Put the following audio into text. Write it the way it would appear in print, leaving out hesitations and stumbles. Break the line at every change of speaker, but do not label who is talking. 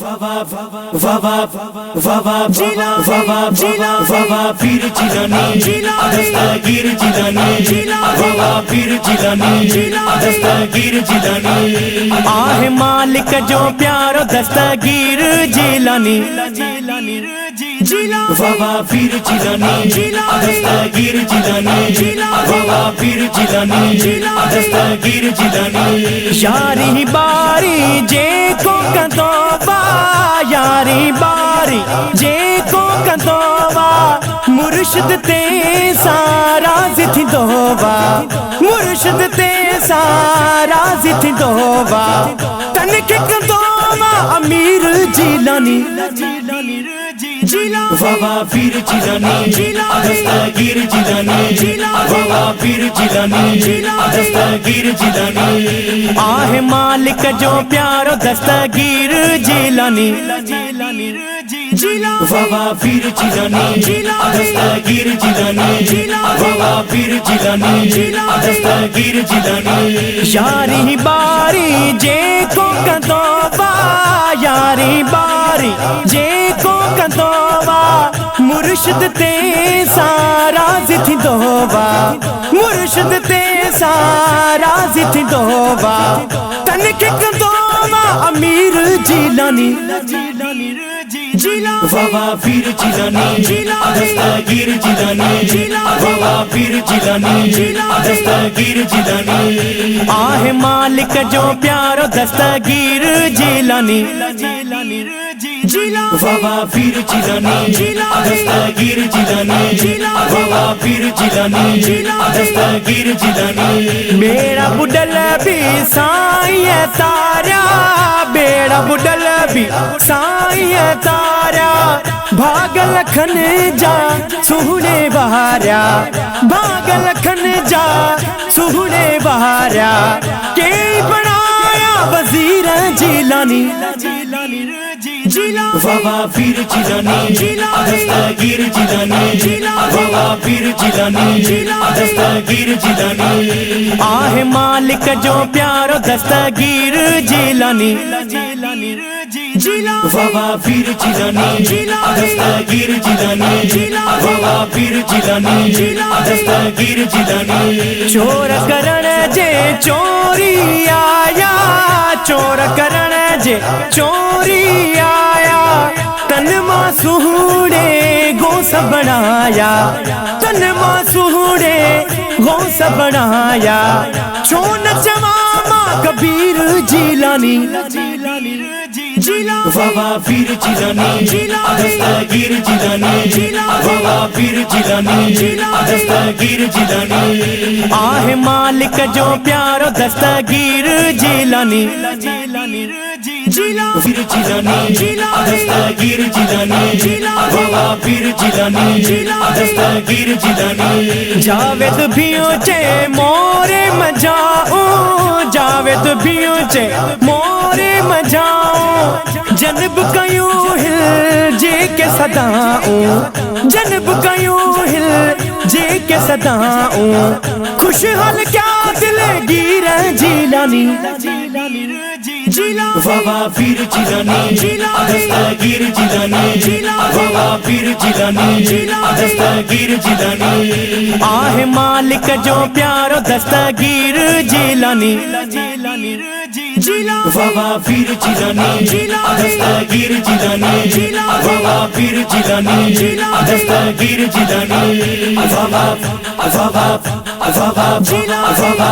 वावा वावा वावा वावा वावा पीर जिलानी दस्तगीर जिलानी वावा पीर जिलानी दस्तगीर जिलानी
आहे मालिक जो प्यारो दस्तगीर जिलानी
वावा पीर जिलानी दस्तगीर जिलानी वावा पीर जिलानी दस्तगीर जिलानी
यारी बारी जे को कंदोवा यारी बारी जे को कंदोवा मुर्शिद ते सारा जिथि दोवा मुर्शिद ते सारा जिथि दोवा तन के कंदोवा अमीर जिलानी
वावा पीर जिलानी दस्तगीर जिलानी वावा पीर जिलानी दस्तगीर जिलानी
आहे मालिक जो प्यारो दस्तगीर जिलानी
वावा पीर जिलानी दस्तगीर जिलानी वावा पीर जिलानी दस्तगीर जिलानी
यारी बारी जे को कंदोवा यारी बारी जे को कंदोवा मुर्शिद ते सारा जिथि दोवा मुर्शिद ते सारा जिथि दोवा तन के कंदोवा अमीर जिलानी
वावा पीर जिलानी दस्तगीर जिलानी वावा पीर जिलानी दस्तगीर जिलानी
आहे मालिक जो प्यारो दस्तगीर जिलानी
वावा पीर जिलानी दस्तगीर जिलानी वावा पीर जिलानी दस्तगीर जिलानी
मेरा बुडल भी साईं तारा बेड़ा बुडल भी साईं तारा भागल खन जा सुहने बहारा भागल खन जा सुहने बहारा के बनाया वजीर जिलानी
वावा पीर जिलानी दस्तगीर जिलानी वावा पीर जिलानी दस्तगीर जिलानी
आहे मालिक जो प्यारो दस्तगीर जिलानी
वावा पीर जिलानी दस्तगीर जिलानी वावा पीर जिलानी दस्तगीर जिलानी
चोर करण जे चोरी आया चोर करण जे चोरी आया तन मां सुहणे गोस बनाया तन मां सुहणे गोस बनाया छो न चवा कबीर जिलानी
वावा पीर जिलानी दस्तगीर जिलानी वावा पीर जिलानी दस्तगीर जिलानी
आहे मालिक जो प्यारो दस्तगीर जिलानी
पीर जिलानी दस्तगीर जिलानी वावा पीर जिलानी दस्तगीर जिलानी
जावेद भियो चे मोरे मजाओ जावेद भियो चे मोरे मजाओ जनब कयो हिल जे के सदाओ जनब कयो हिल जे के सदाओ खुशहाल क्या दिल गिर जिलानी
वावा पीर जिलानी दस्तगीर जिलानी वावा पीर जिलानी दस्तगीर जिलानी
आहे मालिक जो प्यारो दस्तगीर जिलानी
वावा पीर जिलानी दस्तगीर जिलानी वावा पीर जिलानी दस्तगीर जिलानी वावा वावा वावा वावा